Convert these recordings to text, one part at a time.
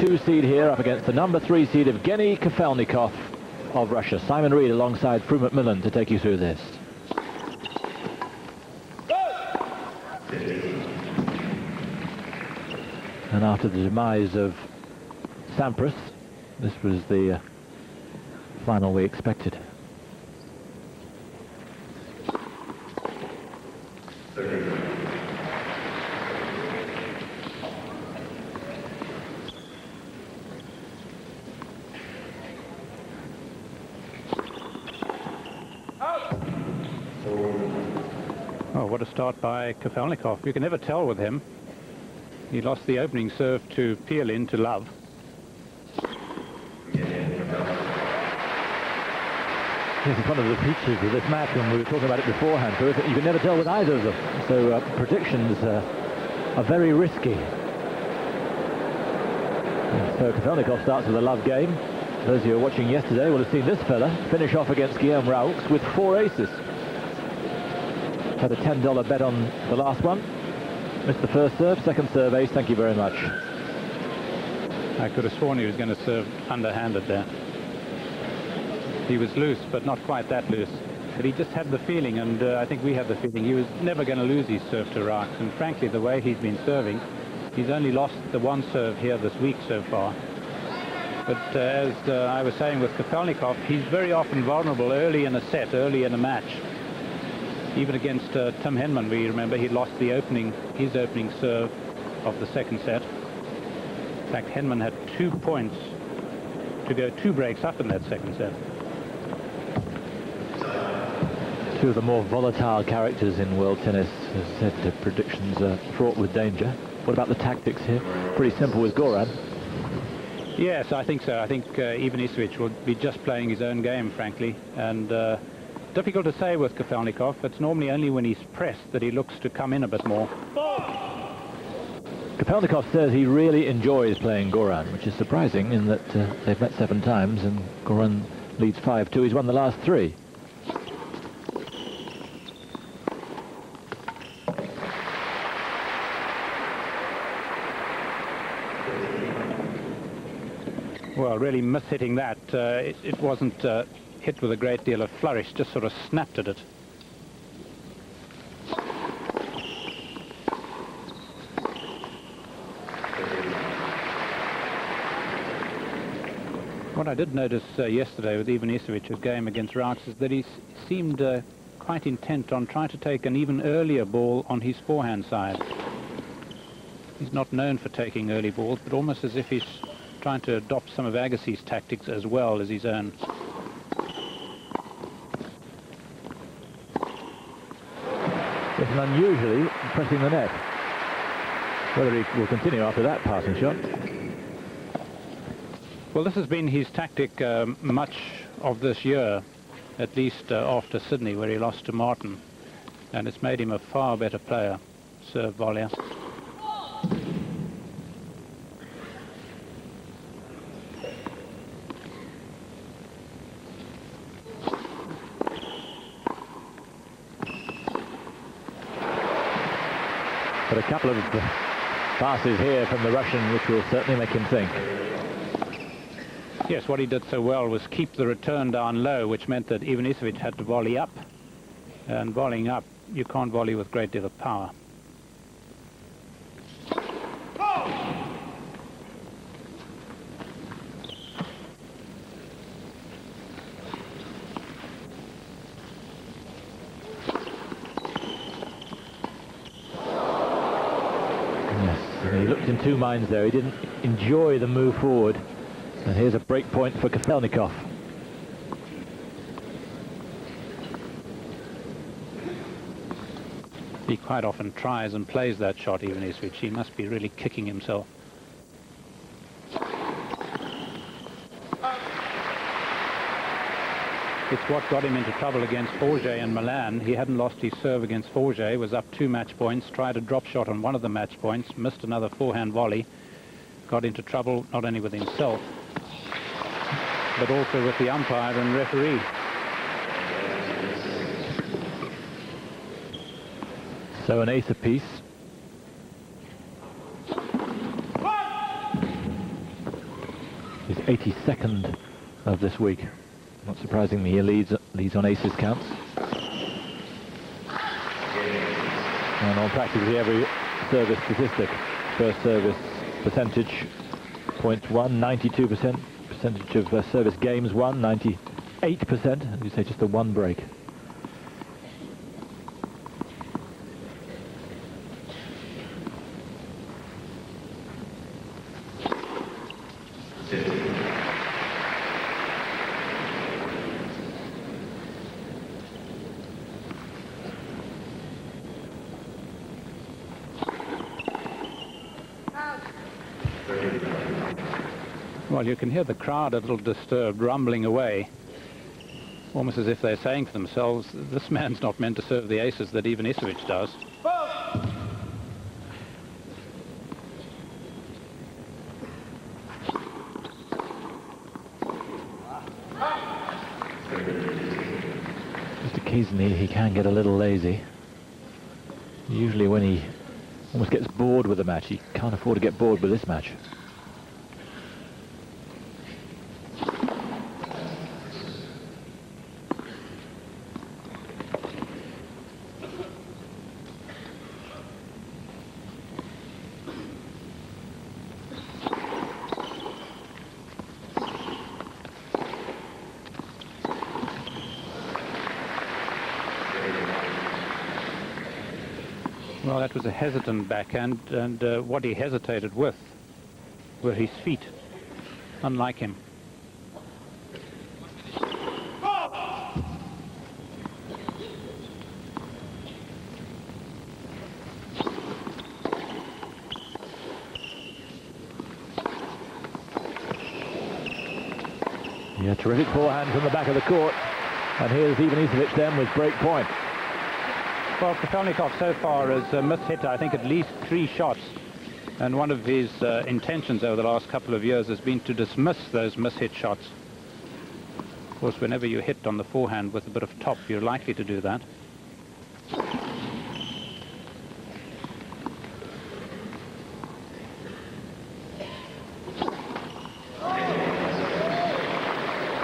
2 seed here up against the number 3 seed Yevgeny Kafelnikov of Russia. Simon Reed alongside Fru McMillan to take you through this. And after the demise of Sampras, this was the final we expected. Oh, what a start by Kafelnikov. You can never tell with him. He lost the opening serve to Pierlin to love. This is one of the features of this match when we were talking about it beforehand. So you can never tell with either of them. So predictions are very risky. So Kafelnikov starts with a love game. Those of you who were watching yesterday will have seen this fella finish off against Guillaume Raoux with 4 aces. Had a $10 bet on the last one. Missed the first serve, second serve ace, thank you very much. I could have sworn he was going to serve underhanded there. He was loose, but not quite that loose. But he just had the feeling, and I think we had the feeling, he was never going to lose his serve to Raoux. And frankly, the way he's been serving, he's only lost the 1 serve here this week so far. But as I was saying with Kafelnikov, he's very often vulnerable early in a set, early in a match. Even against Tim Henman, we remember he lost his opening serve of the second set. In fact, Henman had 2 points to go 2 breaks up in that second set. Two of the more volatile characters in world tennis. As I said, the predictions are fraught with danger. What about the tactics here? Pretty simple with Goran. Yes, I think so. I think Ivanisevic will be just playing his own game, frankly. And difficult to say with Kafelnikov. It's normally only when he's pressed that he looks to come in a bit more. Kafelnikov says he really enjoys playing Goran, which is surprising in that they've met 7 times and Goran leads 5-2. He's won the last 3. Well, really miss-hitting that. It wasn't hit with a great deal of flourish, just sort of snapped at it. What I did notice yesterday with Ivanisevic's game against Raoux is that he seemed quite intent on trying to take an even earlier ball on his forehand side. He's not known for taking early balls, but almost as if he's trying to adopt some of Agassi's tactics as well as his own. Yes, and unusually pressing the net. Whether he will continue after that passing shot. Well, this has been his tactic much of this year, at least after Sydney, where he lost to Martin. And it's made him a far better player, serve volleyer. But a couple of passes here from the Russian, which will certainly make him think. Yes, what he did so well was keep the return down low, which meant that Ivanisevic had to volley up. And volleying up, you can't volley with a great deal of power. He looked in 2 minds there. He didn't enjoy the move forward. And here's a break point for Kafelnikov. He quite often tries and plays that shot, even which he must be really kicking himself. It's what got him into trouble against Forget in Milan. He hadn't lost his serve against Forget, was up 2 match points, tried a drop shot on one of the match points, missed another forehand volley, got into trouble not only with himself, but also with the umpire and referee. So an ace apiece. his 82nd of this week. Not surprisingly, he leads on aces counts. And on practically every service statistic. First service percentage, 0.1, 92%. Percentage of service games won, 98%. As you say, just the one break. Well, you can hear the crowd a little disturbed, rumbling away, almost as if they're saying to themselves, this man's not meant to serve the aces that Ivanisevic does. Just occasionally he can get a little lazy. Usually when he almost gets bored with a match, he can't afford to get bored with this match. Well, that was a hesitant backhand, and what he hesitated with were his feet, unlike him. Yeah, terrific forehand from the back of the court. And here's Ivanisevic then with break point. Well, Kafelnikov so far has mishit, I think, at least 3 shots. And one of his intentions over the last couple of years has been to dismiss those mishit shots. Of course, whenever you hit on the forehand with a bit of top, you're likely to do that.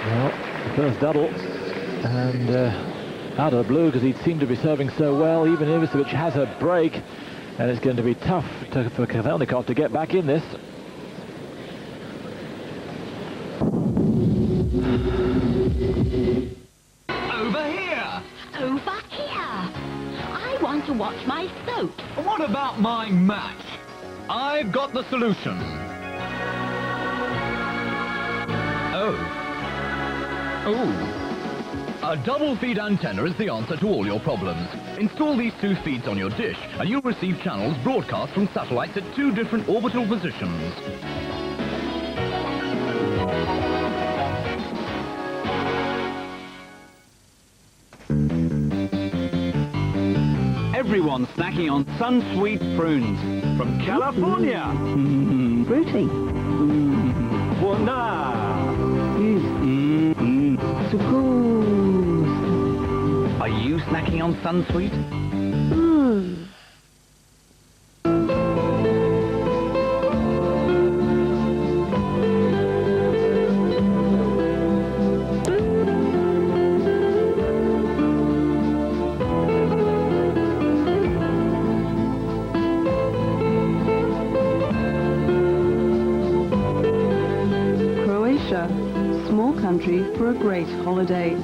Well, the first double, and out of the blue, because he seemed to be serving so well. Even Ivanisevic has a break, and it's going to be tough for Kafelnikov to get back in this. Over here! Over here! I want to watch my soap. What about my match? I've got the solution. Oh. A double feed antenna is the answer to all your problems. Install these 2 feeds on your dish and you'll receive channels broadcast from satellites at 2 different orbital positions. Everyone's snacking on Sun-Sweet prunes from California. Fruity. Wonder. Sucrose. Are you snacking on Sun-Sweet? Croatia, small country for a great holiday.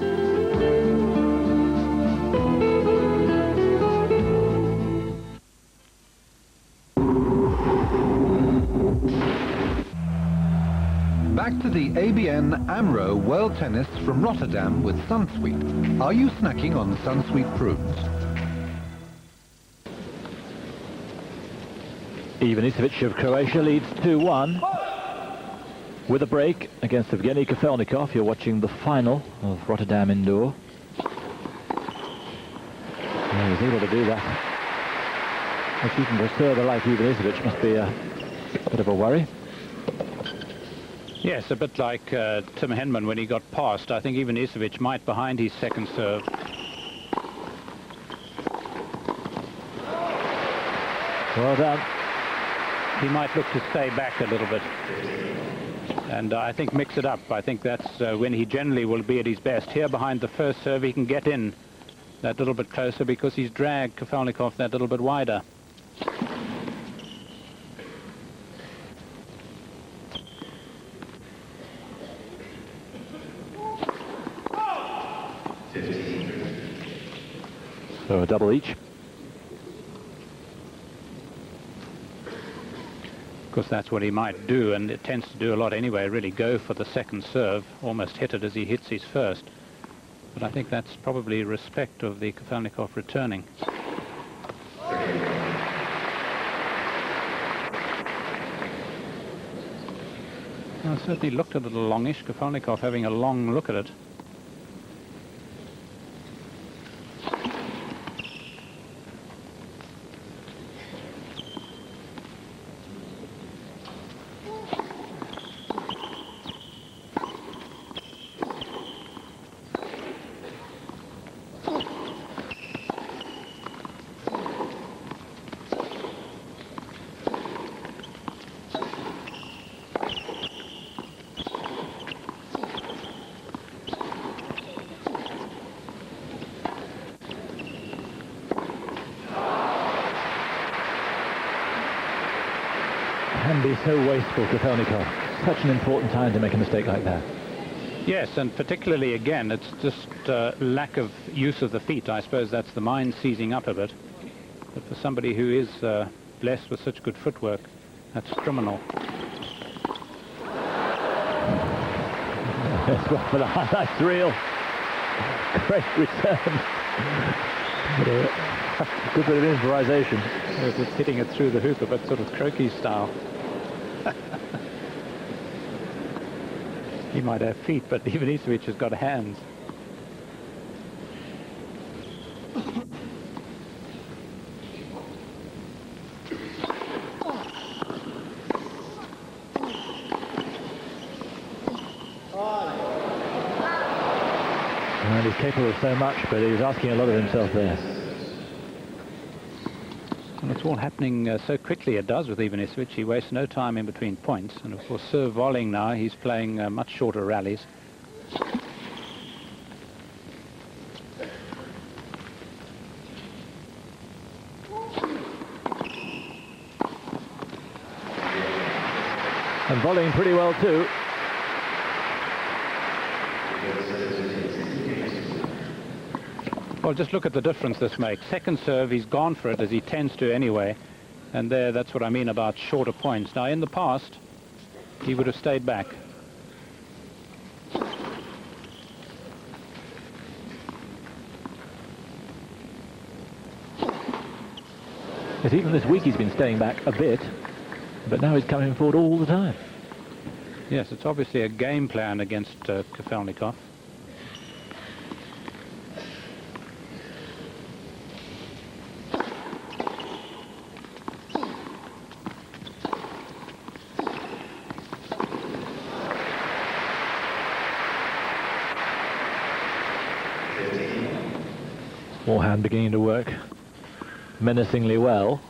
Back to the ABN AMRO World Tennis from Rotterdam with Sun-Sweet. Are you snacking on Sun-Sweet prunes? Ivanisevic of Croatia leads 2-1 with a break against Yevgeny Kafelnikov. You're watching the final of Rotterdam Indoor. Yeah, he's able to do that. Which even for a server like Ivanisevic must be a bit of a worry. Yes, a bit like Tim Henman when he got past. I think Ivanisevic might behind his second serve. Well done. He might look to stay back a little bit. And I think mix it up. I think that's when he generally will be at his best. Here behind the first serve, he can get in that little bit closer because he's dragged Kafelnikov that little bit wider. So a double each. Of course, that's what he might do, and it tends to do a lot anyway, really go for the second serve, almost hit it as he hits his first. But I think that's probably respect of the Kafelnikov returning. Well, it certainly looked a little longish, Kafelnikov having a long look at it. Can be so wasteful, Kafelnikov. Such an important time to make a mistake like that. Yes, and particularly again, it's just lack of use of the feet. I suppose that's the mind seizing up a bit. But for somebody who is blessed with such good footwork, that's criminal. That's one for the highlights reel. Great return. Good bit of improvisation. Yes, it's hitting it through the hoop a bit sort of croquis style. He might have feet, but Ivanisevic has got hands. And he's capable of so much, but he's asking a lot of himself there. And it's all happening so quickly, it does, with Ivanisevic. He wastes no time in between points. And of course, serve volleying now, he's playing much shorter rallies. And volleying pretty well too. Well, just look at the difference this makes. Second serve, he's gone for it, as he tends to anyway. And there, that's what I mean about shorter points. Now, in the past, he would have stayed back. Yes, even this week he's been staying back a bit, but now he's coming forward all the time. Yes, it's obviously a game plan against Kafelnikov. Forehand beginning to work menacingly well.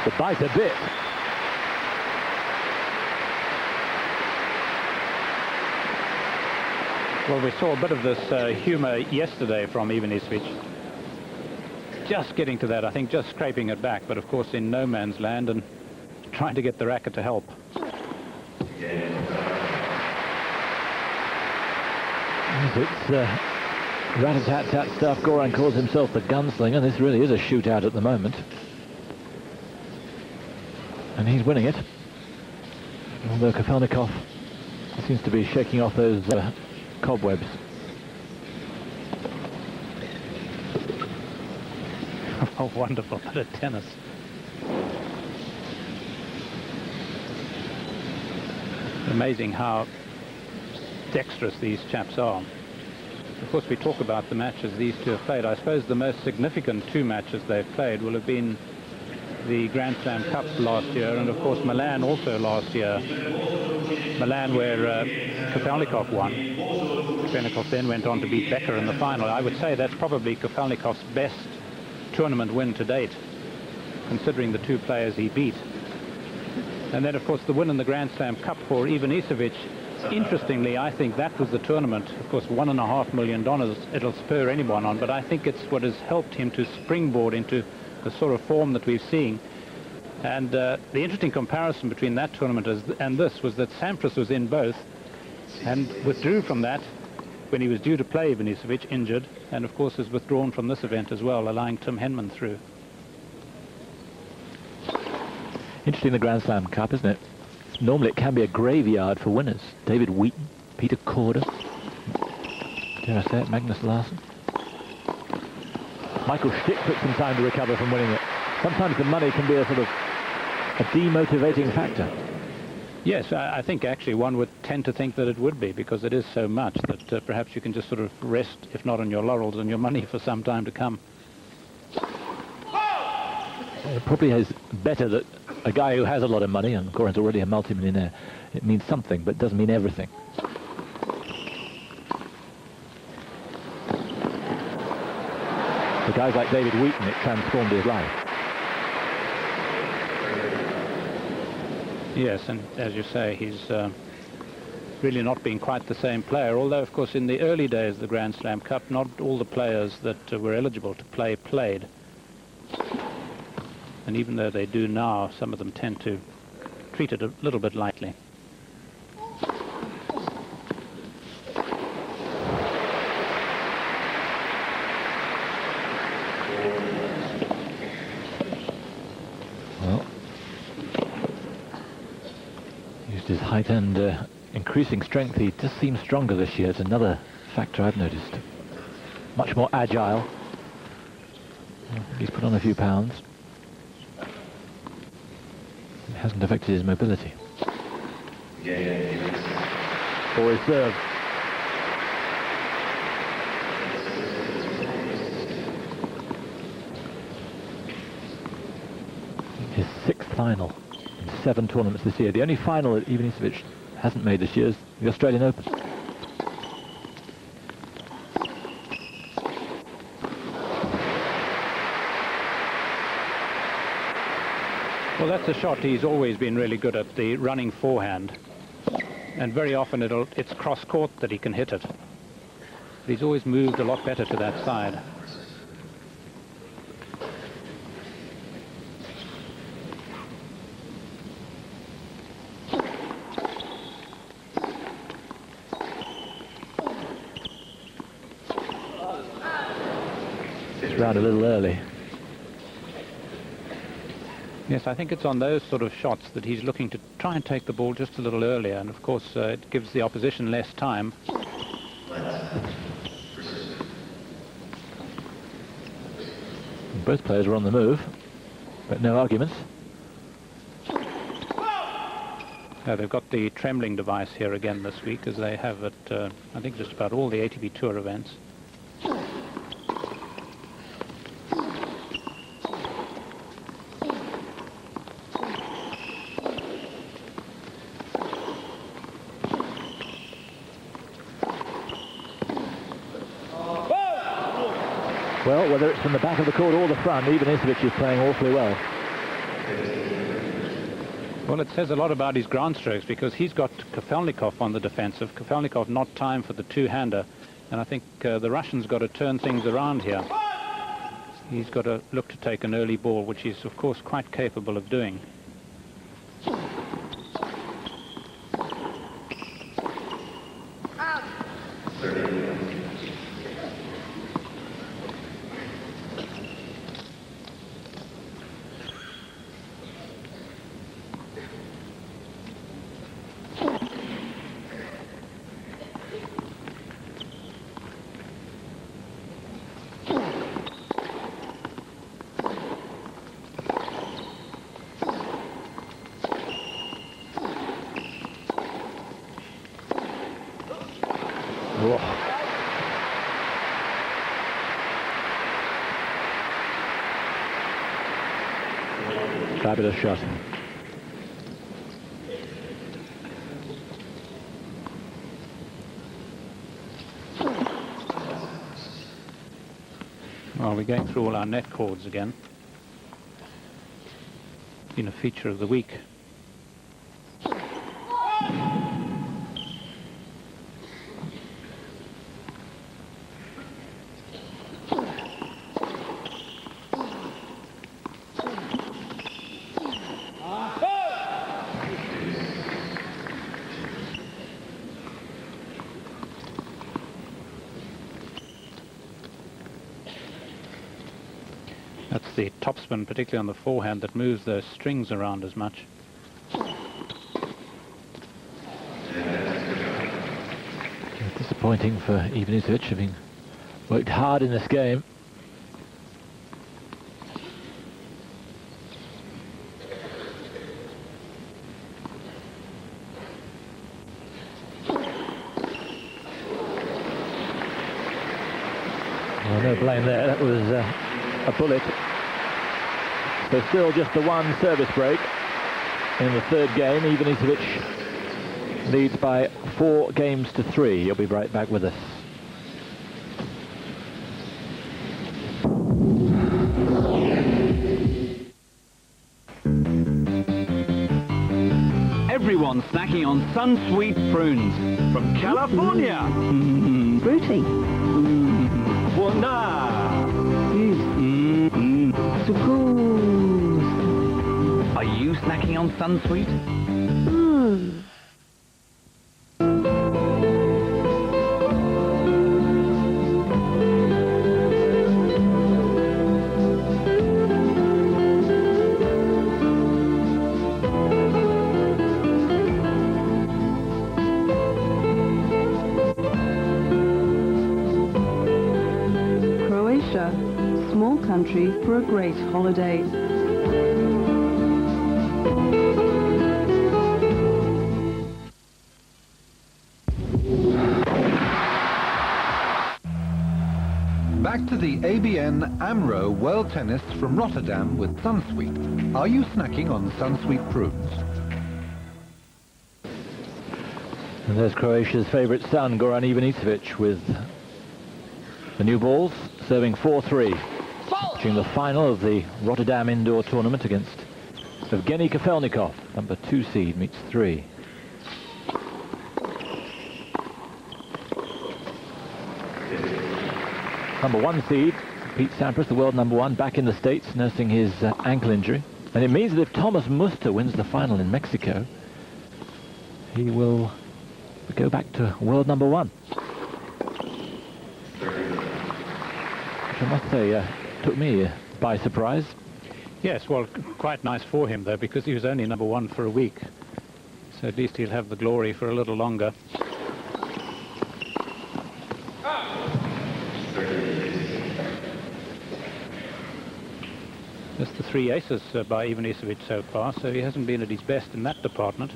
The bite a bit. Well, we saw a bit of this humour yesterday from Ivanisevic. Just getting to that, I think, just scraping it back, but of course in no man's land and trying to get the racket to help. It's rat-a-tat-tat stuff. Goran calls himself the gunslinger. This really is a shootout at the moment. And he's winning it. Although Kafelnikov seems to be shaking off those cobwebs. A wonderful bit of tennis. Amazing how dexterous these chaps are. Of course, we talk about the matches these two have played. I suppose the most significant two matches they've played will have been the Grand Slam Cup last year, and of course Milan also last year. Milan, where Kafelnikov won. Kafelnikov then went on to beat Becker in the final. I would say that's probably Kafelnikov's best tournament win to date, considering the two players he beat. And then, of course, the win in the Grand Slam Cup for Ivanisevic. Interestingly, I think that was the tournament. Of course, $1.5 million, it'll spur anyone on, but I think it's what has helped him to springboard into the sort of form that we've seen. And the interesting comparison between that tournament and this was that Sampras was in both and withdrew from that when he was due to play Ivanisevic, injured, and of course has withdrawn from this event as well, allowing Tim Henman through. Interesting, the Grand Slam Cup, isn't it? Normally it can be a graveyard for winners. David Wheaton, Peter Korda, dare I say it, Magnus Larsson. Michael Schick took some time to recover from winning it. Sometimes the money can be a sort of a demotivating factor. Yes, I think actually one would tend to think that it would be, because it is so much that perhaps you can just sort of rest, if not on your laurels, on your money for some time to come. It probably is better that a guy who has a lot of money, and Goran's already a multimillionaire, it means something, but it doesn't mean everything. For guys like David Wheaton, it transformed his life. Yes, and as you say, he's really not been quite the same player, although, of course, in the early days of the Grand Slam Cup, not all the players that were eligible to play played. And even though they do now, some of them tend to treat it a little bit lightly. Well, used his height and increasing strength. He just seems stronger this year. It's another factor I've noticed. Much more agile. I think he's put on a few pounds. It hasn't affected his mobility. Or his serve. His sixth final in 7 tournaments this year. The only final that Ivanisevic hasn't made this year is the Australian Open. Well, that's a shot he's always been really good at, the running forehand. And very often it's cross-court that he can hit it. But he's always moved a lot better to that side. It's round a little early. Yes, I think it's on those sort of shots that he's looking to try and take the ball just a little earlier, and of course it gives the opposition less time. Both players were on the move, but no arguments. They've got the trembling device here again this week, as they have at, I think, just about all the ATP Tour events. Well, whether it's from the back of the court or the front, Ivanisevic is playing awfully well. Well, it says a lot about his ground strokes, because he's got Kafelnikov on the defensive. Kafelnikov not time for the two-hander, and I think the Russian's got to turn things around here. He's got to look to take an early ball, which he's, of course, quite capable of doing. Fabulous shot. Well, we're going through all our net chords again. Been a feature of the week. That's the topspin, particularly on the forehand, that moves those strings around as much. Disappointing for Ivanisevic, having worked hard in this game. Well, no blame there, that was a bullet. So still just the one service break in the third game. Ivanisevic leads by 4 games to 3. He'll be right back with us. Everyone snacking on Sun-Sweet prunes from California. Fruity. Wonder. Sucrose. Are you snacking on Sun-Sweet? Croatia, small country for a great holiday. Back to the ABN AMRO World Tennis from Rotterdam with Sunsweet. Are you snacking on Sunsweet prunes? And there's Croatia's favourite son, Goran Ivanisevic, with the new balls, serving 4-3. Watching the final of the Rotterdam indoor tournament against Yevgeny Kafelnikov, number 2 seed, meets 3. Number 1 seed, Pete Sampras, the world number 1, back in the States, nursing his ankle injury. And it means that if Thomas Muster wins the final in Mexico, he will go back to world number 1. Which I must say took me by surprise. Yes, well, quite nice for him, though, because he was only number 1 for a week. So at least he'll have the glory for a little longer. Just the 3 aces by Ivanisevic so far, so he hasn't been at his best in that department.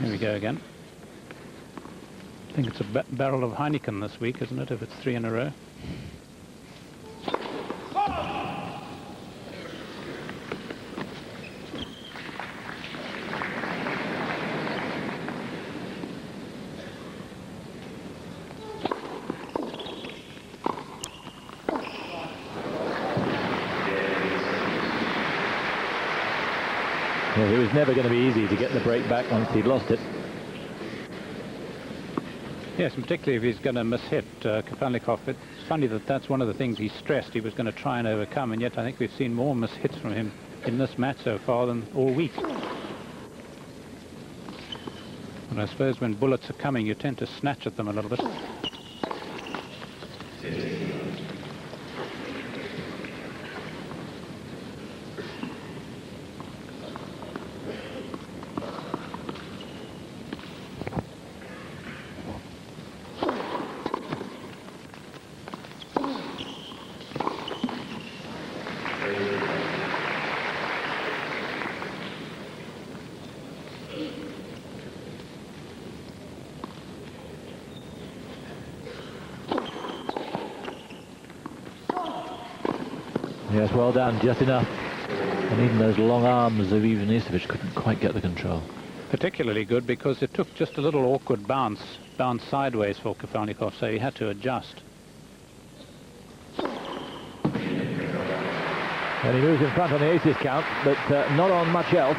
Here we go again. I think it's a barrel of Heineken this week, isn't it, if it's 3 in a row? Well, it was never going to be easy to get the break back once he'd lost it. Yes, and particularly if he's going to miss-hit Kafelnikov. It's funny that that's one of the things he stressed he was going to try and overcome, and yet I think we've seen more miss-hits from him in this match so far than all week. And I suppose when bullets are coming, you tend to snatch at them a little bit. Yes, well done, just enough. And even those long arms of Ivanisevic couldn't quite get the control. Particularly good because it took just a little awkward bounce sideways for Kafelnikov, so he had to adjust. And he moves in front on the aces count, but not on much else.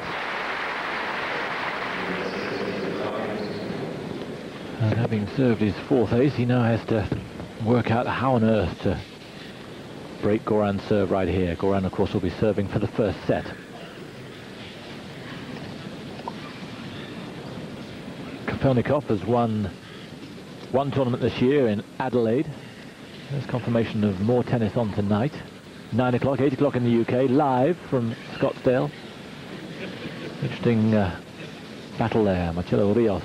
And having served his fourth ace, he now has to work out how on earth to break Goran's serve right here. Goran, of course, will be serving for the first set. Kafelnikov has won one tournament this year in Adelaide. There's confirmation of more tennis on tonight. 9 o'clock, 8 o'clock in the UK, live from Scottsdale. Interesting battle there. Marcelo Rios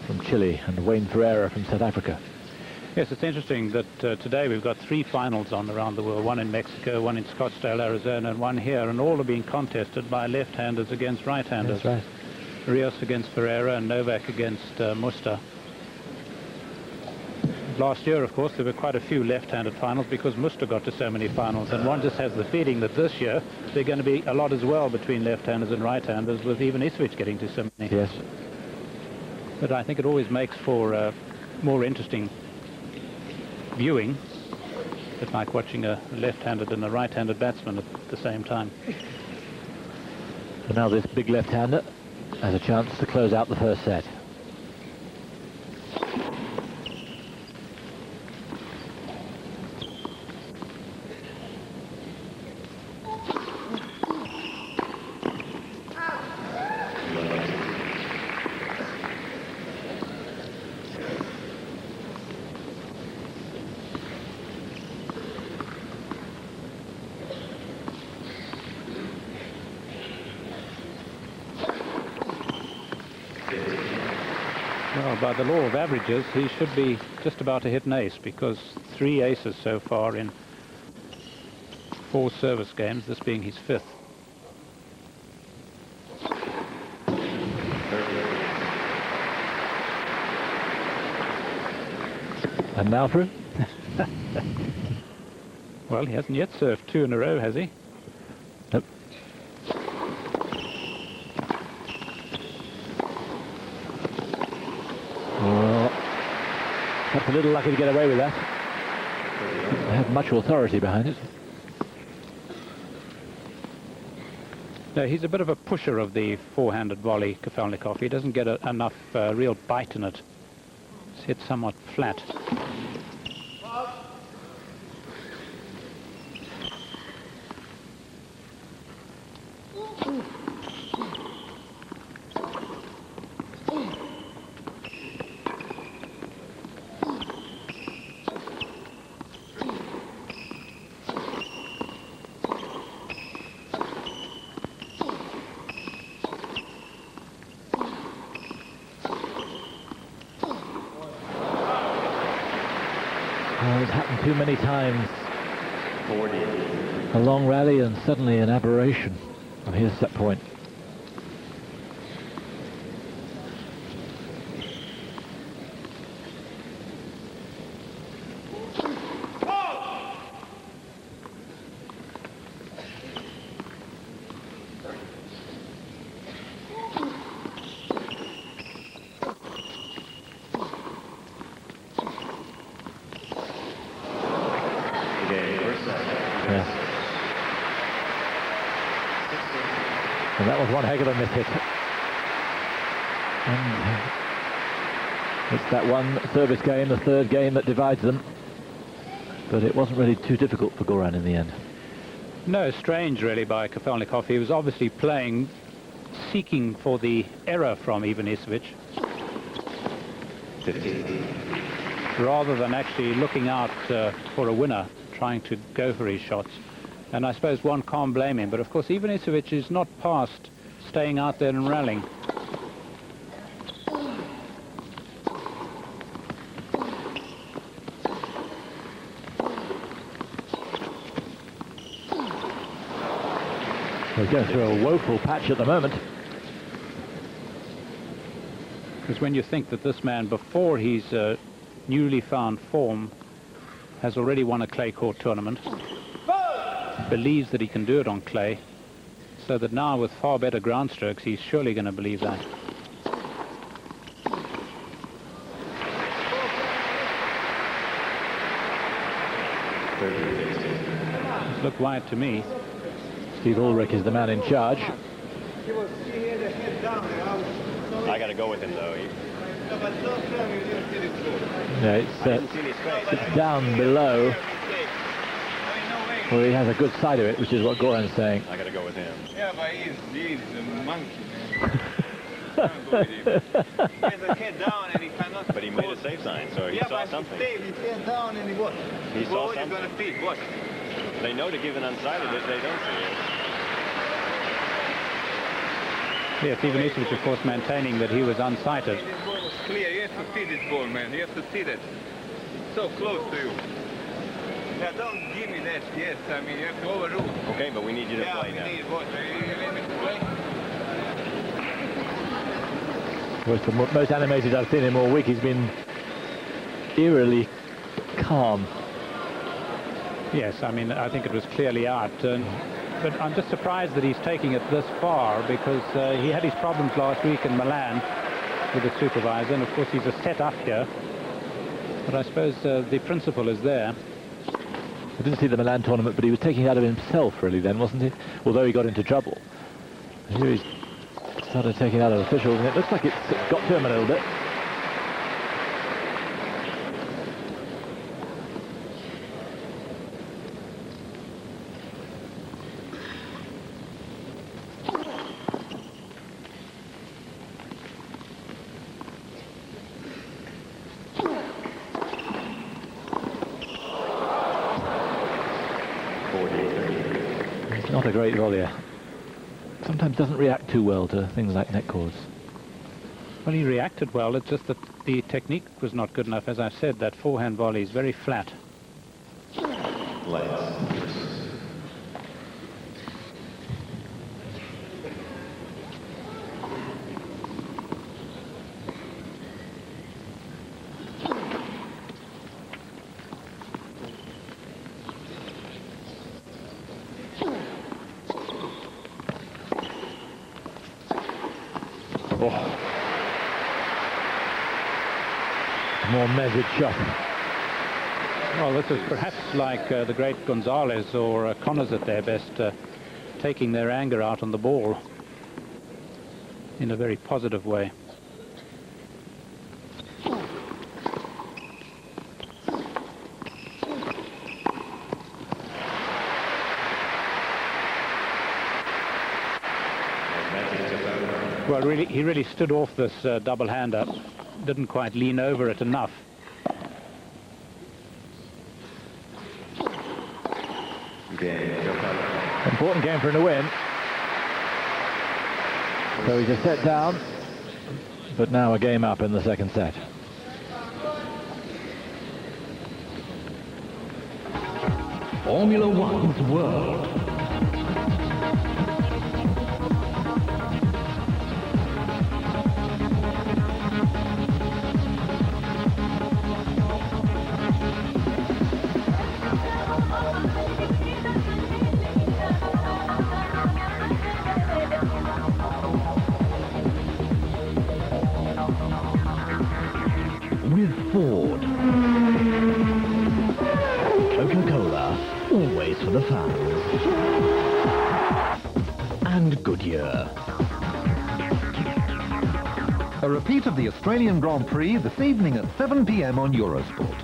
from Chile and Wayne Ferreira from South Africa. Yes, it's interesting that today we've got 3 finals on around the world, one in Mexico, one in Scottsdale, Arizona, and one here, and all are being contested by left-handers against right-handers. That's right. Rios against Ferreira and Novak against Musta. Last year, of course, there were quite a few left-handed finals because Musta got to so many finals, and one just has the feeling that this year there are going to be a lot as well between left-handers and right-handers, with Ivanisevic getting to so many. Yes. But I think it always makes for more interesting viewing. It's like watching a left-handed and a right-handed batsman at the same time. And now this big left-hander has a chance to close out the first set. Well, by the law of averages, he should be just about to hit an ace, because 3 aces so far in 4 service games, this being his 5th. And now through? Well, he hasn't yet served 2 in a row, has he? Nope. Well, perhaps a little lucky to get away with that. They have much authority behind it. No, he's a bit of a pusher of the four-handed volley, Kafelnikov. He doesn't get enough real bite in it. It's hit somewhat flat. Well, it's happened too many times. A long rally and suddenly an aberration. And here's set point. Yes. And that was one heck of a miss hit. And it's that one service game, the third game, that divides them. But it wasn't really too difficult for Goran in the end. No, strange really by Kafelnikov. He was obviously playing, seeking for the error from Ivanisevic, 15. rather than actually looking out for a winner, trying to go for his shots. And I suppose one can't blame him, but of course Ivanisevic is not past staying out there and rallying. He's going through a woeful patch at the moment. Because when you think that this man, before his newly found form, has already won a clay court tournament. believes that he can do it on clay, so that now with far better ground strokes, he's surely going to believe that. Look wide to me. Steve Ulrich is the man in charge. I got to go with him, though. Yeah, it's down below. Well, he has a good side of it, which is what Goran's saying. I got to go with him. Yeah, but he's a monkey, man. Can't go with him. He has a head down and he cannot... But he made a safe sign, so he saw something. Yeah, but he head down and he what? He saw something. What are you going to feed? What? They know to give an unsighted if they don't see it. Yes, Ivanisevic, of course, maintaining that he was unsighted. This ball was clear. You have to feed this ball, man. You have to see that. So close to you. Yeah, don't give me that. Yes, I mean, you have to overrule. Okay, but we need you to play now. Yeah, we need what? You let me to play? Well, the most animated I've seen him all week. He's been eerily calm. Yes, I mean, I think it was clearly out. But I'm just surprised that he's taking it this far, because he had his problems last week in Milan with the supervisor, and of course he's a set up here. But I suppose the principle is there. I didn't see the Milan tournament, but he was taking it out of himself, really, then, wasn't he? Although he got into trouble. And here he's started taking it out of officials, and it looks like it's got to him a little bit. He's not a great volleyer. Sometimes doesn't react too well to things like net cords. Well, he reacted well. It's just that the technique was not good enough. As I've said, that forehand volley is very flat. More measured shot. Well, this is perhaps like the great Gonzalez or Connors at their best, taking their anger out on the ball in a very positive way. Well, really, he really stood off this double-hander. Didn't quite lean over it enough. Important game for him to win. So he's a set down, but now a game up in the second set. Formula One's world. With Ford. Coca-Cola, always for the fans. And Goodyear. A repeat of the Australian Grand Prix this evening at 7 p.m. on Eurosport.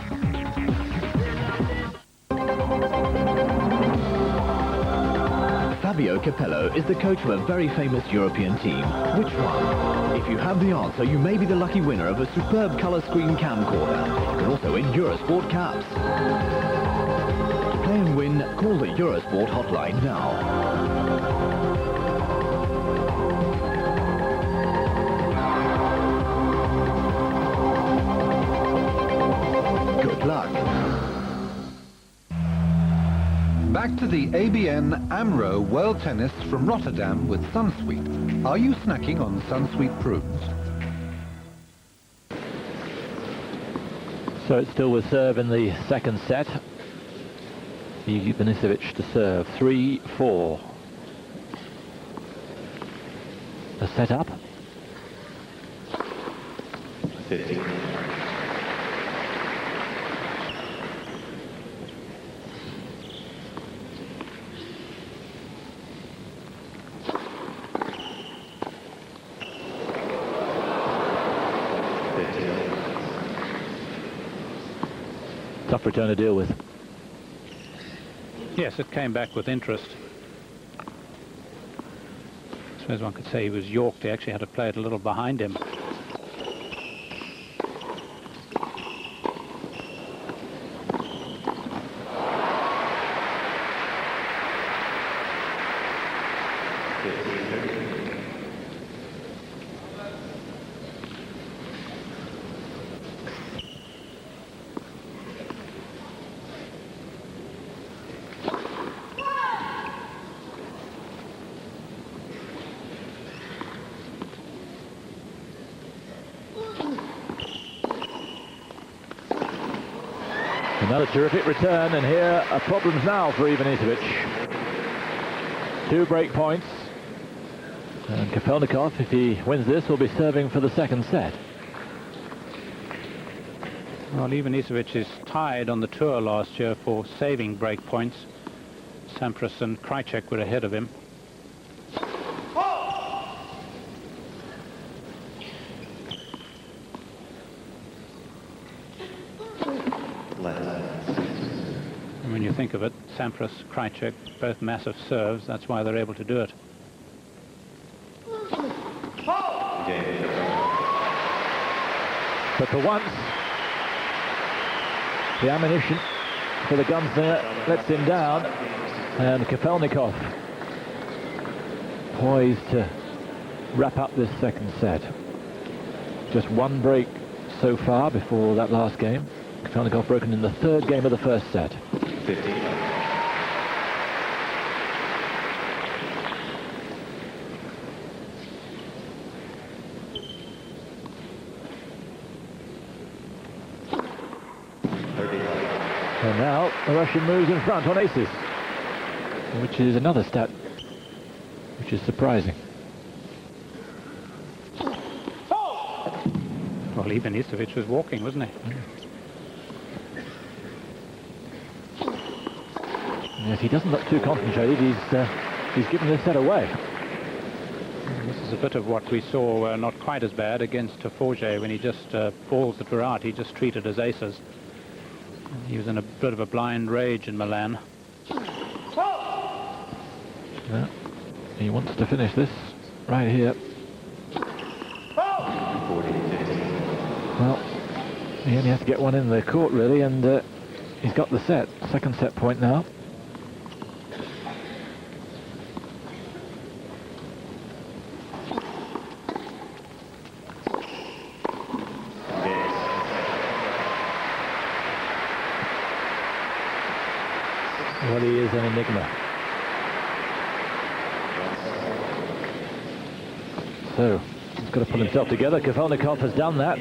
Fabio Capello is the coach of a very famous European team. Which one? If you have the answer, you may be the lucky winner of a superb colour screen camcorder. You can also win Eurosport caps. To play and win, call the Eurosport hotline now. Good luck. Back to the ABN AMRO World Tennis from Rotterdam with Sunsweet. Are you snacking on Sunsweet prunes? So it's still with serve in the second set. Ivanisevic to serve. 3-4. The set-up. 15. Tough return to deal with. Yes, it came back with interest. I suppose one could say he was yorked. He actually had to play it a little behind him. Another terrific return, and here are problems now for Ivanisevic. 2 break points, and Kafelnikov, if he wins this, will be serving for the second set. Well, Ivanisevic is tied on the tour last year for saving break points. Sampras and Krajcek were ahead of him. And when you think of it, Sampras, Krajcek, both massive serves. That's why they're able to do it. But for once, the ammunition for the gunslinger lets him down, and Kafelnikov poised to wrap up this second set. Just 1 break so far before that last game. Kafelnikov broken in the 3rd game of the first set. 15. And now the Russian moves in front on aces, which is another stat which is surprising. Well, Ivanisevic was walking, wasn't he? Yes, he doesn't look too concentrated. He's given this set away. This is a bit of what we saw, not quite as bad, against Forget when he just balls that were out, he just treated as aces. He was in a bit of a blind rage in Milan. Yeah, he wants to finish this right here. Well, he only has to get one in the court, really, and he's got the set. Second set point now. Well, he is an enigma. So, he's got to put himself together. Kafelnikov has done that.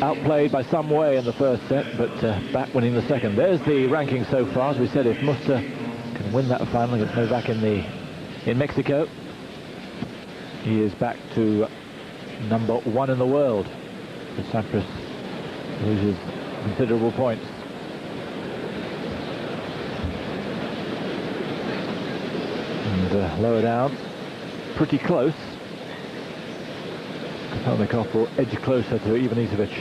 Outplayed by some way in the first set, but back winning the second. There's the ranking so far. As we said, if Muster can win that final against Novak in Mexico, he is back to number 1 in the world. So Sampras loses considerable points. And lower down, pretty close. Kafelnikov will edge closer to Ivanisevic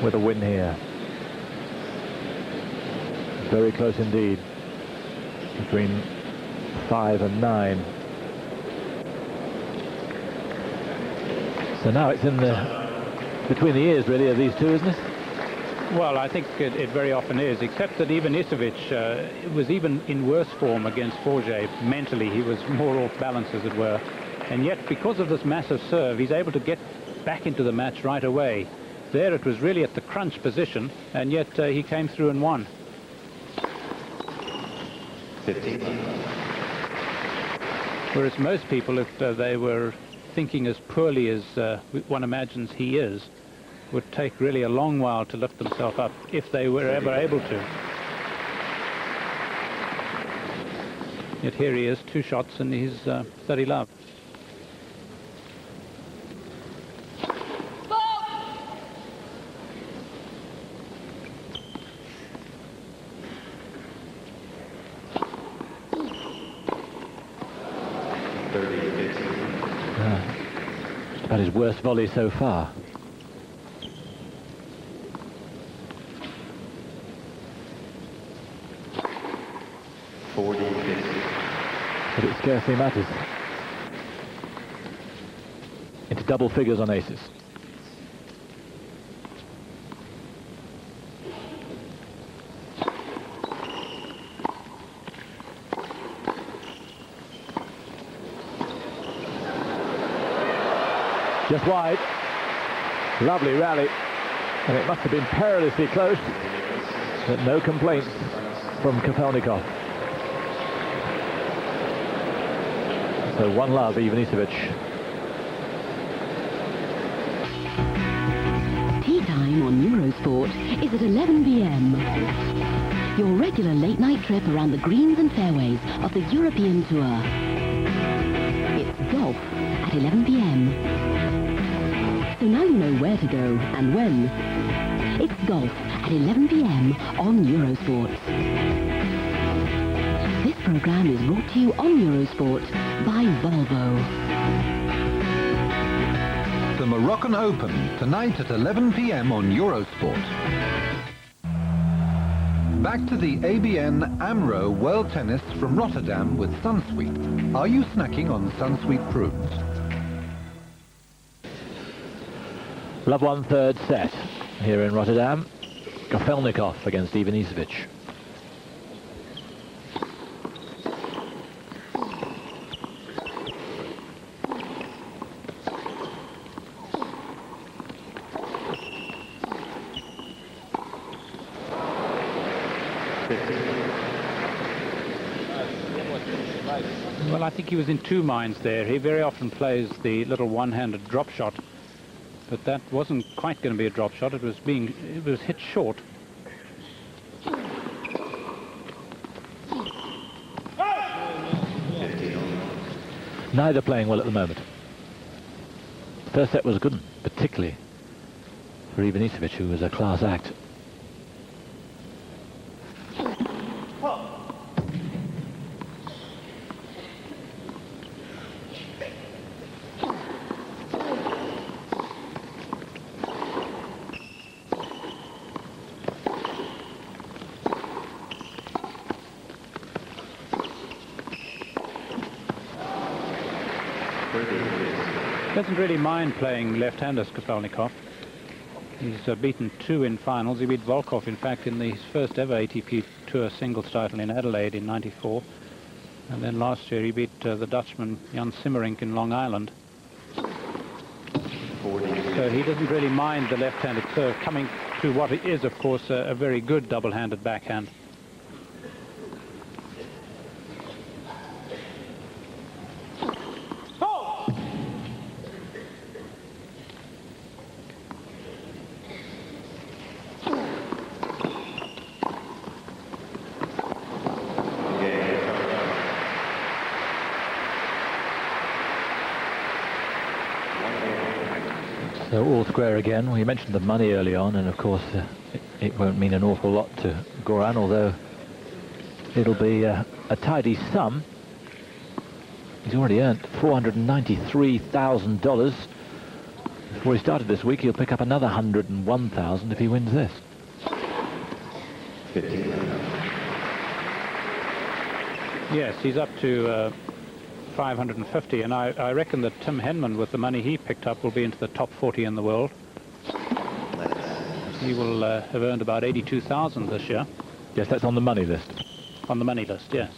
with a win here. Very close indeed, between 5 and 9. So now it's in between the ears, really, of these two, isn't it? Well, I think it very often is, except that Ivanisevic was even in worse form against Forget. Mentally, he was more off balance, as it were. And yet, because of this massive serve, he's able to get back into the match right away. There, it was really at the crunch position, and yet he came through and won. 15. Whereas most people, if they were thinking as poorly as one imagines he is, would take really a long while to lift themselves up, if they were ever able to. Yet here he is, 2 shots, and he's 30 love. About his worst volley so far. But it scarcely matters. Into double figures on aces. Just wide. Lovely rally. And it must have been perilously close. But no complaints from Kafelnikov. So 1-love, Ivanisevic. Tea time on Eurosport is at 11 p.m. Your regular late-night trip around the greens and fairways of the European Tour. It's golf at 11 p.m. So now you know where to go and when. It's golf at 11 p.m. on Eurosport. This program is brought to you on Eurosport by Volvo. The Moroccan Open, tonight at 11 p.m. on Eurosport. Back to the ABN AMRO World Tennis from Rotterdam with Sunsweet. Are you snacking on Sunsweet prunes? Love 1/3 set here in Rotterdam. Kafelnikov against Ivanisevic. Well, I think he was in 2 minds there. He very often plays the little one-handed drop shot, but that wasn't quite going to be a drop shot. It was hit short. Neither playing well at the moment. First set was a good one, particularly for Ivanisevic, who was a class act. Doesn't really mind playing left-handers, Kafelnikov. He's beaten 2 in finals. He beat Volkov, in fact, in his first ever ATP Tour singles title in Adelaide in '94. And then last year he beat the Dutchman Jan Simmerink in Long Island. So he doesn't really mind the left-handed serve, coming to what is, of course, a very good double-handed backhand. So all square again. We mentioned the money early on, and of course it won't mean an awful lot to Goran, although it'll be a tidy sum. He's already earned $493,000. Before he started this week, he'll pick up another $101,000 if he wins this. 15. Yes, he's up to 550, and I reckon that Tim Henman, with the money he picked up, will be into the top 40 in the world. He will have earned about 82,000 this year. Yes, that's on the money list. On the money list, yes.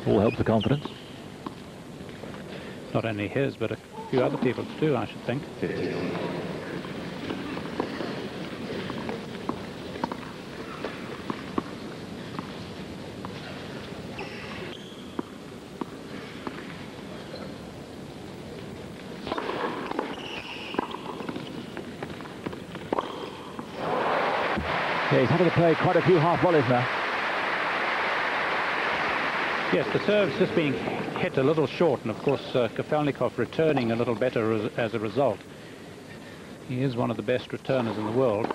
All helps the confidence. Not only his, but a few other people's too, I should think. 15. Yeah, he's having to play quite a few half volleys now. Yes, the serve's just being hit a little short, and of course Kafelnikov returning a little better as a result. He is one of the best returners in the world.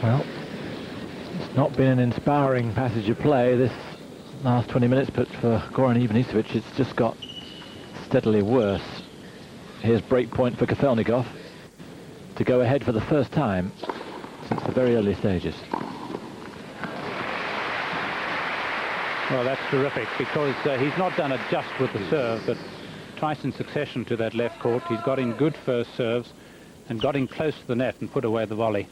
Well, it's not been an inspiring passage of play this last 20 minutes, but for Goran Ivanisevic, it's just got steadily worse. Here's break point for Kafelnikov to go ahead for the first time since the very early stages. Well, that's terrific, because he's not done it just with the serve, but twice in succession to that left court. He's got in good first serves and got in close to the net and put away the volley.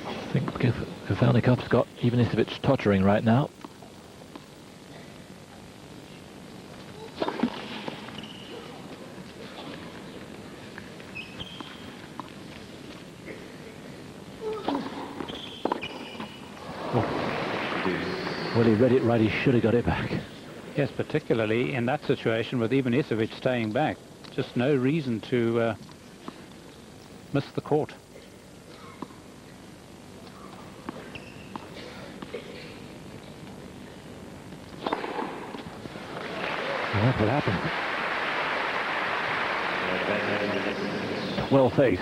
I think Kafelnikov's got Ivanisevic tottering right now. Well, he read it right, he should have got it back. Yes, particularly in that situation with Ivanisevic staying back. Just no reason to miss the court. Well, that's what happened. 12 ace.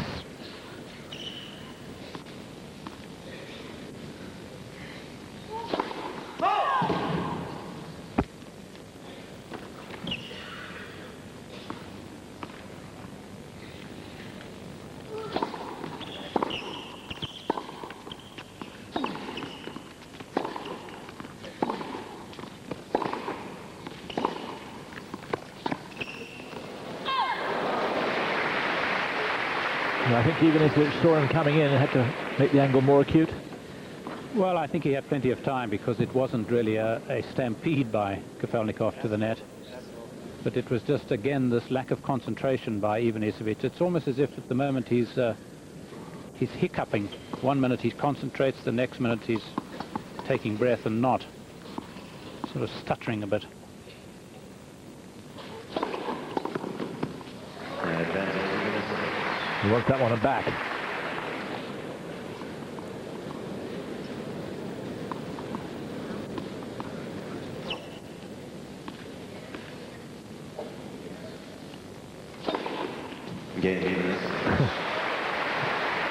I think Ivanisevic saw him coming in and had to make the angle more acute. Well, I think he had plenty of time, because it wasn't really a stampede by Kafelnikov to the net. But it was just, again, this lack of concentration by Ivanisevic. It's almost as if at the moment he's hiccuping. 1 minute he concentrates, the next minute he's taking breath and not. Sort of stuttering a bit. He wants that one back.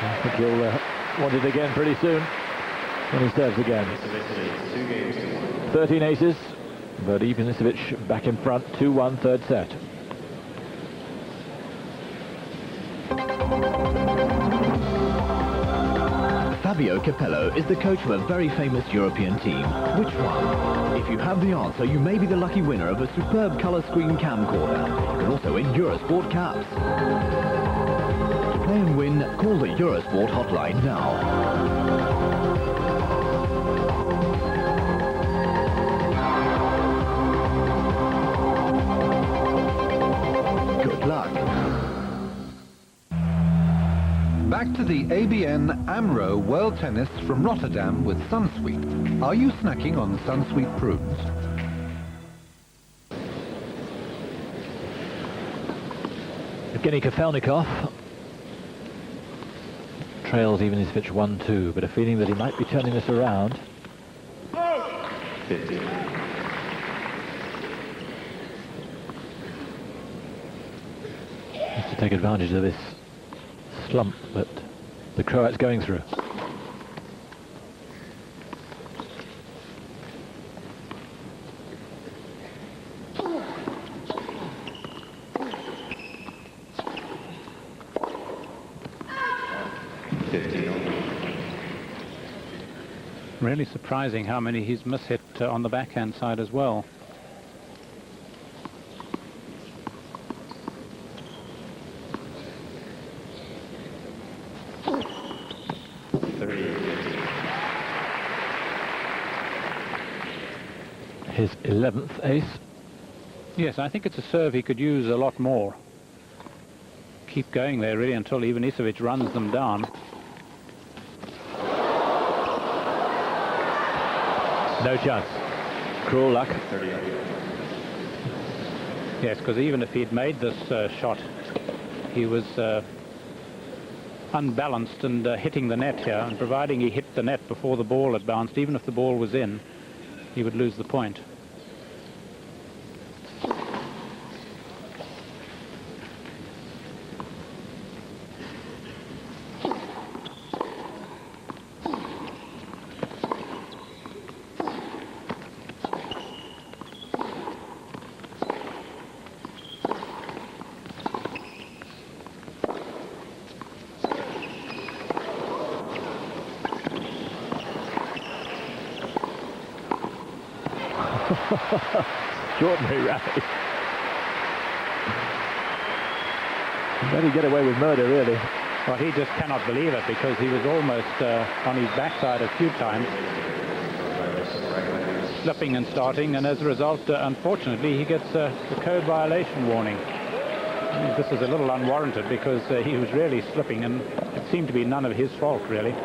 I think he'll want it again pretty soon when he serves again. 13 aces, but Ivanisevic back in front, 2-1 third set. Fabio Capello is the coach of a very famous European team. Which one? If you have the answer, you may be the lucky winner of a superb colour screen camcorder. You can also win Eurosport caps. To play and win, call the Eurosport hotline now. Good luck. Back to the ABN AMRO World Tennis from Rotterdam with Sunsweet. Are you snacking on Sunsweet prunes? Yevgeny Kafelnikov trails Ivanisevic 1-2, but a feeling that he might be turning this around. 50. Just to take advantage of this slump that the Croat's going through. Really surprising how many he's mishit on the backhand side as well. His 11th ace. Yes, I think it's a serve he could use a lot more. Keep going there really until Ivanisevic runs them down. No chance. Cruel luck. Yes, because even if he'd made this shot, he was unbalanced and hitting the net here, and providing he hit the net before the ball had bounced, even if the ball was in, he would lose the point. Extraordinary rally. Let him get away with murder, really. Well, he just cannot believe it, because he was almost on his backside a few times, slipping and starting, and as a result, unfortunately, he gets a code violation warning. This is a little unwarranted, because he was really slipping, and it seemed to be none of his fault, really.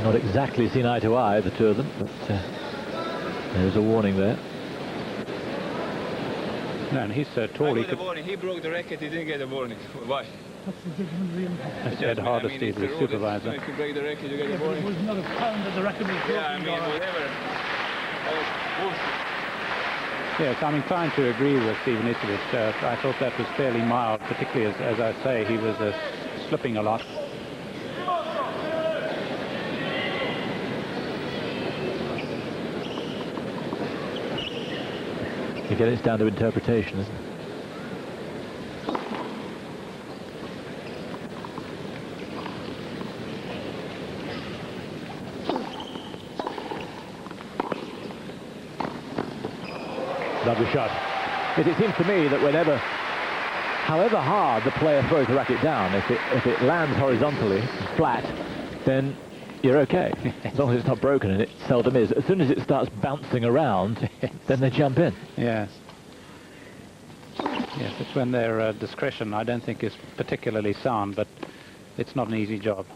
Not exactly seen eye to eye, the two of them, but there's a warning there. No, and he's so tall. He got a warning. He broke the racket. He didn't get a warning. Why? That's Ed Hardesty, the supervisor. If you break the racket, you get a warning. It was not a pound that the racket was broken. Yeah, I mean, whatever. Yes, I'm inclined to agree with Ivanisevic. I thought that was fairly mild, particularly as I say, he was slipping a lot. Again, it's down to interpretation, isn't it? Lovely shot. It seems to me that however hard the player throws the racket down, if it lands horizontally, flat, then you're okay, as long as it's not broken, and it seldom is. As soon as it starts bouncing around, then they jump in. Yes. Yes, it's when their discretion, I don't think, is particularly sound, but it's not an easy job.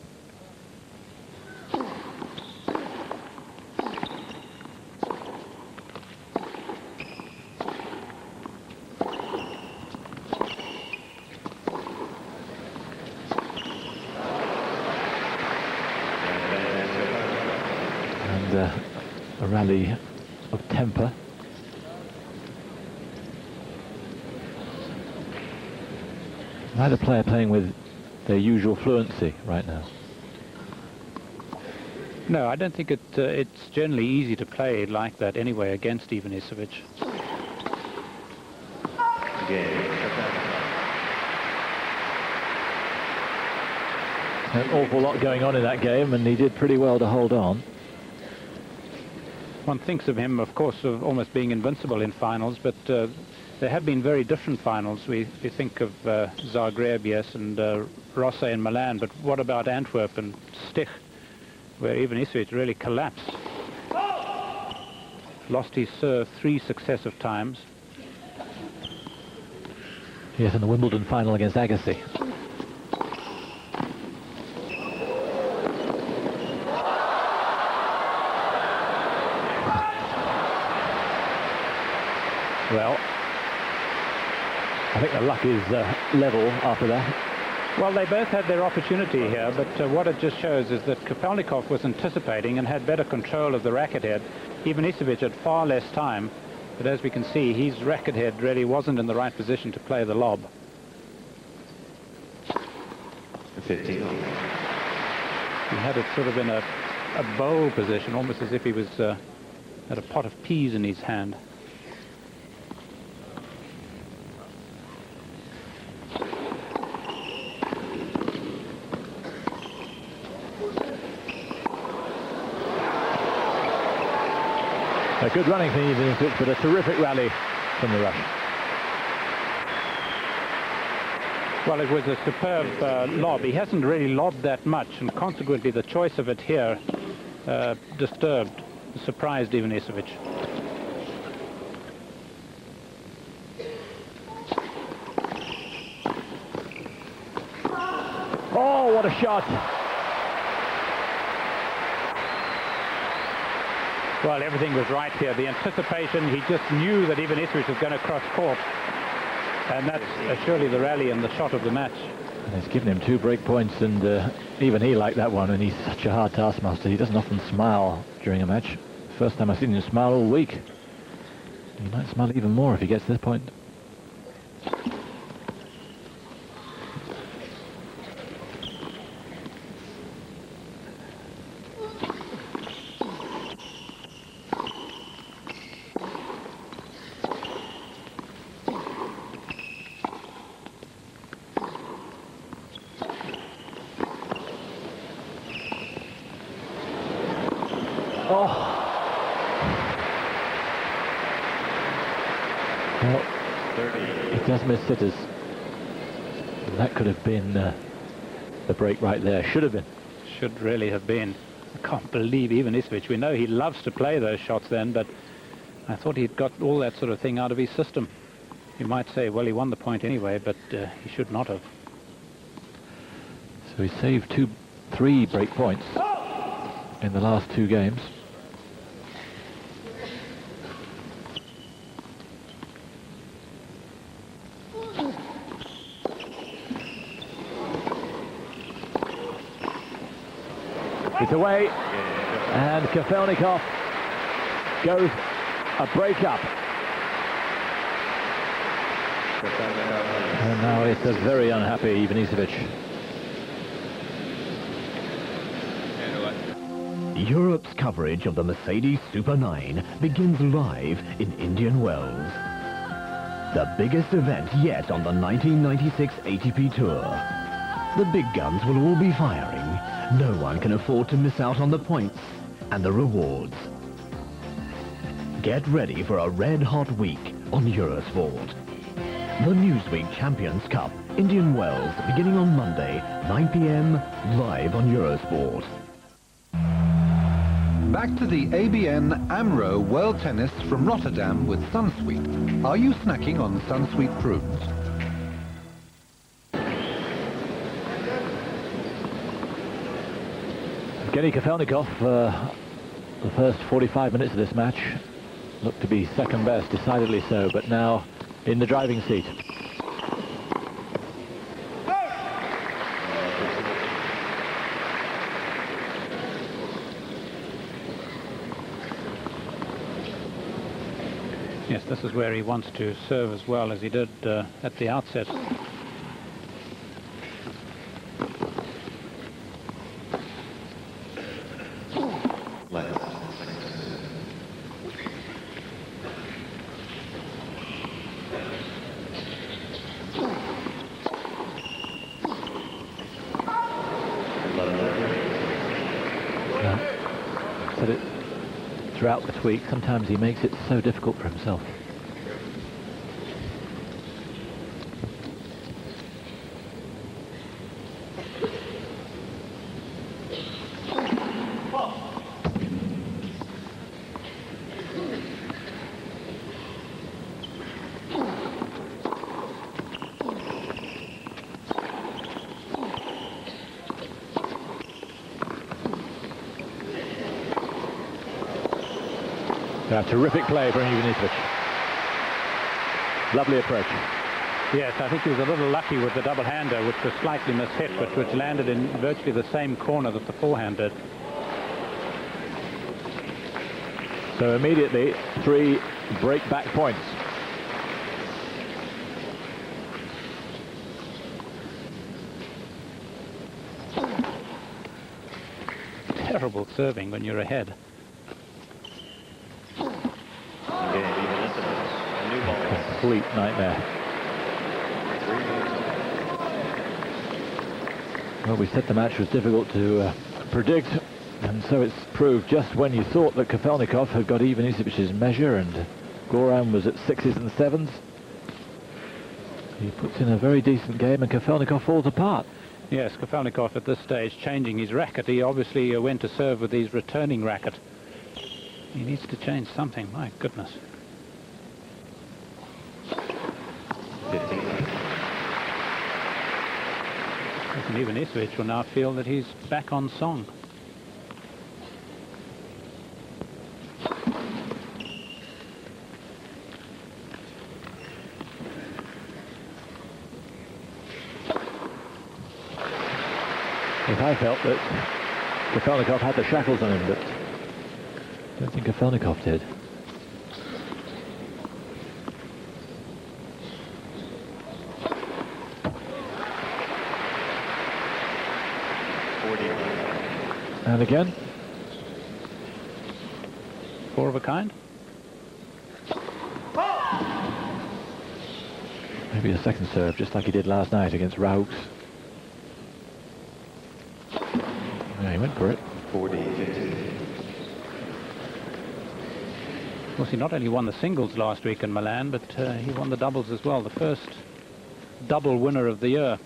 A rally of temper. Neither player playing with their usual fluency right now. No, I don't think it's generally easy to play like that anyway against Ivanisevic. An awful lot going on in that game, and he did pretty well to hold on. One thinks of him, of course, of almost being invincible in finals, but there have been very different finals. We think of Zagreb, yes, and Rosse in Milan, but what about Antwerp and Stich, where Ivanisevic really collapsed? Lost his serve 3 successive times. Yes, in the Wimbledon final against Agassi. Well, I think the luck is level after that. Well, they both had their opportunity here, but what it just shows is that Kafelnikov was anticipating and had better control of the racket head. Ivanisevic had far less time, but as we can see, his racket head really wasn't in the right position to play the lob. 15. He had it sort of in a bowl position, almost as if he was had a pot of peas in his hand. A good running from Ivanisevic, but a terrific rally from the Russian. Well, it was a superb lob. He hasn't really lobbed that much, and consequently the choice of it here surprised Ivanisevic. Oh, what a shot! Well, everything was right here. The anticipation, he just knew that Ivanisevic was going to cross court. And that's surely the rally and the shot of the match. And it's given him 2 break points, and even he liked that one, and he's such a hard taskmaster. He doesn't often smile during a match. First time I've seen him smile all week. He might smile even more if he gets to this point. Well, he does miss sitters. That could have been the break right there. Should have been. Should really have been. I can't believe Ivanisevic. We know he loves to play those shots then, but I thought he'd got all that sort of thing out of his system. You might say, well, he won the point anyway, but he should not have. So he saved 3 break points in the last 2 games. It's away, and Kafelnikov goes a break up. And now it's a very unhappy Ivanisevic. Europe's coverage of the Mercedes Super 9 begins live in Indian Wells. The biggest event yet on the 1996 ATP Tour. The big guns will all be firing. No one can afford to miss out on the points and the rewards. Get ready for a red-hot week on Eurosport. The Newsweek Champions Cup, Indian Wells, beginning on Monday, 9 p.m, live on Eurosport. Back to the ABN AMRO World Tennis from Rotterdam with Sunsweet. Are you snacking on Sunsweet prunes? Yevgeny Kafelnikov, the first 45 minutes of this match looked to be second best, decidedly so, but now in the driving seat. Yes, this is where he wants to serve as well as he did at the outset. Said it throughout this week, sometimes he makes it so difficult for himself. Terrific play from Ivanisevic. Lovely approach. Yes, I think he was a little lucky with the double-hander, which was slightly mishit, but which landed in virtually the same corner that the forehand did. So immediately, 3 break-back points. Terrible serving when you're ahead. Complete nightmare. Well, we said the match was difficult to predict, and so it's proved just when you thought that Kafelnikov had got Ivanisevic's measure and Goran was at 6s and 7s. He puts in a very decent game and Kafelnikov falls apart. Yes, Kafelnikov at this stage changing his racket. He obviously went to serve with his returning racket. He needs to change something, my goodness. 15. And Ivanisevic will now feel that he's back on song. If I felt that Kafelnikov had the shackles on him, but I don't think Kafelnikov did. And again. 4 of a kind. Maybe a second serve, just like he did last night against Raux. Yeah, he went for it. 40-50. Of course, he not only won the singles last week in Milan, but he won the doubles as well. The first double winner of the year,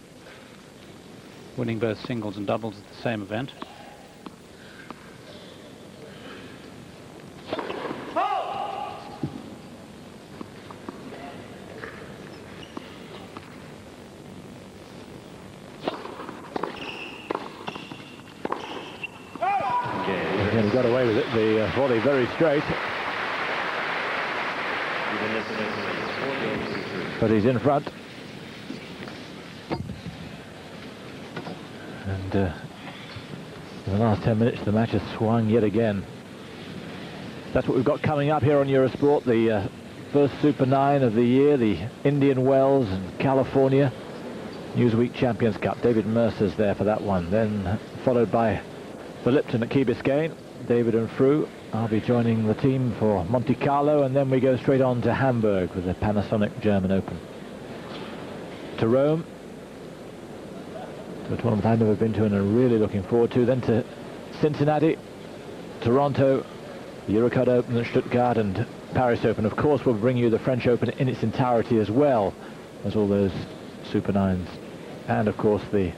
winning both singles and doubles at the same event. Again, he got away with it. The volley very straight. But he's in front. And in the last 10 minutes, the match has swung yet again. That's what we've got coming up here on Eurosport. The first Super 9 of the year, the Indian Wells and California Newsweek Champions Cup. David Mercer's there for that one. Then followed by the Lipton at Key Biscayne. David and Fru. I'll be joining the team for Monte Carlo, and then we go straight on to Hamburg with the Panasonic German Open. To Rome, to a tournament I've never been to and I'm really looking forward to. Then to Cincinnati, Toronto, the Eurocup Open at Stuttgart, and Paris Open. Of course, we'll bring you the French Open in its entirety as well as all those Super 9s. And of course, the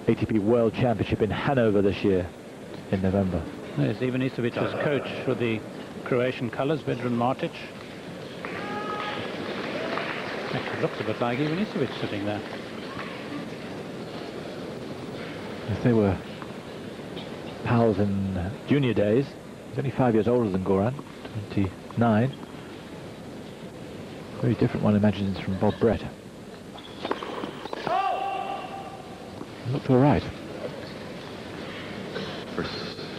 ATP World Championship in Hanover this year in November. There's Ivanisevic's coach for the Croatian colours, Vedran Martic. Actually looks a bit like Ivanisevic sitting there. If they were pals in junior days, he's only 5 years older than Goran, 29. Very different, one imagines, from Bob Brett. Looked all right.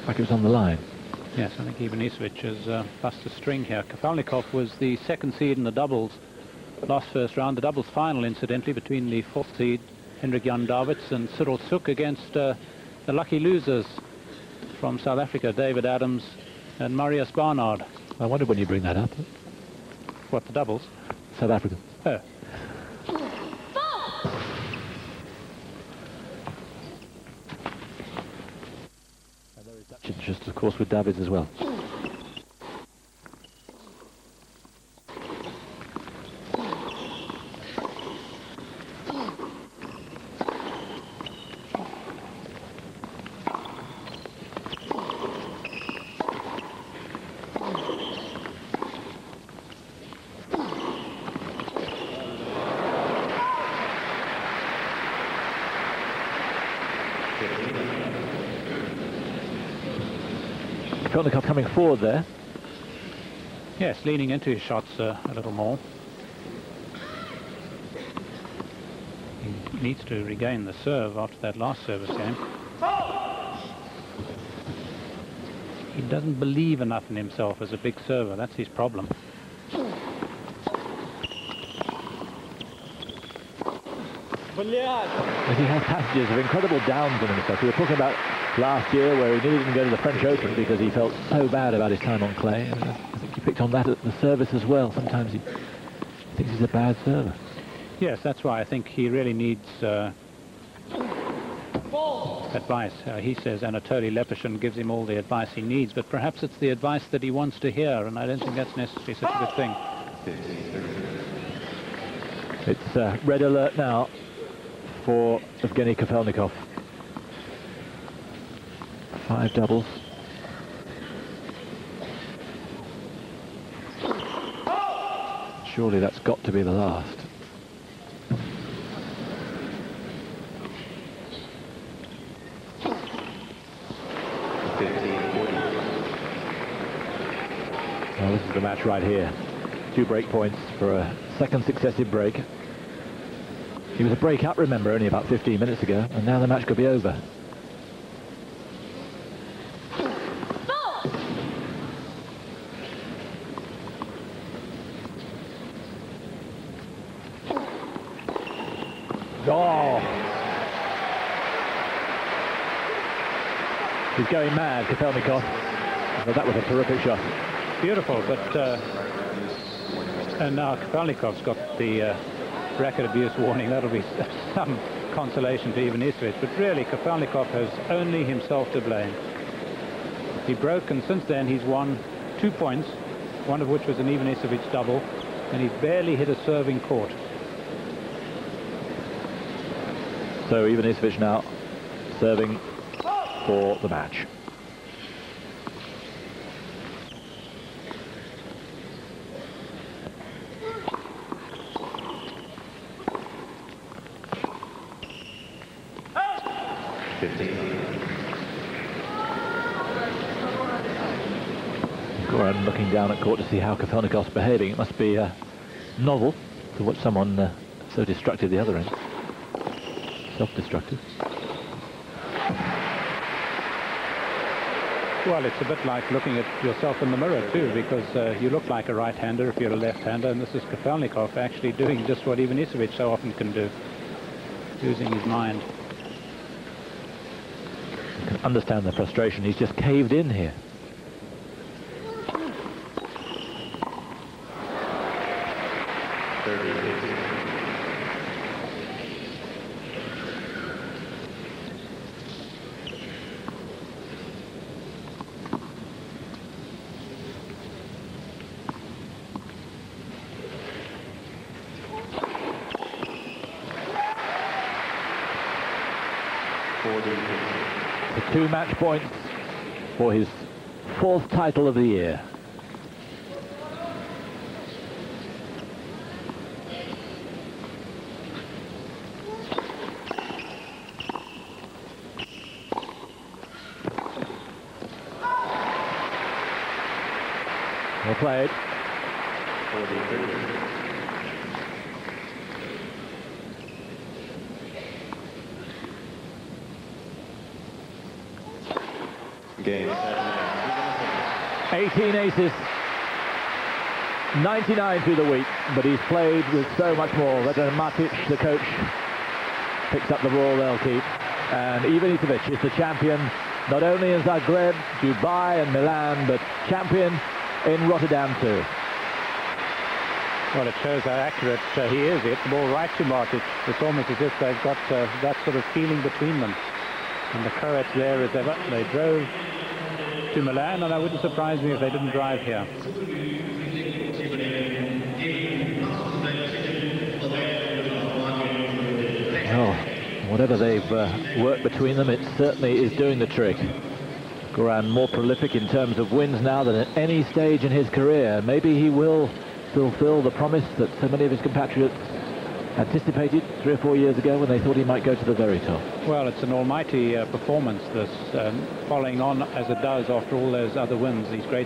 Like it was on the line. Yes, I think Ivanisevic has bust a string here. Kafelnikov was the second seed in the doubles, lost first round. The doubles final, incidentally, between the fourth seed, Hendrik Jan Davids, and Cyril Suk against the lucky losers from South Africa, David Adams and Marius Barnard. I wonder when you bring that up. What, the doubles? South Africa. Oh. Just, of course, with Davids as well. Kafelnikov coming forward there. Yes, leaning into his shots a little more. needs to regain the serve after that last service game. He doesn't believe enough in himself as a big server. That's his problem. But he has passages of incredible downs on himself. We were talking about last year where he nearly didn't go to the French Open because he felt so bad about his time on clay. And I think he picked on that at the service as well. Sometimes he thinks he's a bad server. Yes, that's why I think he really needs advice. He says Anatoly Lepeshin gives him all the advice he needs, but perhaps it's the advice that he wants to hear, and I don't think that's necessarily such a good thing. It's red alert now for Yevgeny Kafelnikov. 5 doubles. Surely that's got to be the last. Well, this is the match right here. 2 break points for a second successive break. He was a break up, remember, only about 15 minutes ago, and now the match could be over. Oh! He's going mad, Kafelnikov. Well, that was a terrific shot. Beautiful, but and now Kafelnikov's got the racket abuse warning. That'll be some consolation to Ivanisevic, but really Kafelnikov has only himself to blame. He broke, and since then he's won 2 points, one of which was an Ivanisevic double, and he's barely hit a serving court. So Ivanisevic now serving for the match. Goran looking down at court to see how Kafelnikov's behaving. It must be novel to watch someone so destructive the other end. Self-destructive. Well, it's a bit like looking at yourself in the mirror too, because you look like a right-hander if you're a left-hander, and this is Kafelnikov actually doing just what Ivanisevic so often can do, losing his mind. You can understand the frustration. He's just caved in here. The 2 match points for his 4th title of the year. Well played. Game. 18 aces, 99 through the week, but he's played with so much more. Matic, the coach, picks up the ball, they'll keep. And Ivanisevic is the champion, not only in Zagreb, Dubai and Milan, but champion in Rotterdam too. Well, it shows how accurate he is. He hits the ball right to Matic. It's almost as if they've got that sort of feeling between them. And the Croats there as ever. They drove to Milan, and I wouldn't surprise me if they didn't drive here. Oh, whatever they've worked between them, it certainly is doing the trick. Goran more prolific in terms of wins now than at any stage in his career. Maybe he will fulfill the promise that so many of his compatriots anticipated 3 or 4 years ago when they thought he might go to the very top. Well, it's an almighty performance, this, following on as it does after all those other wins, these great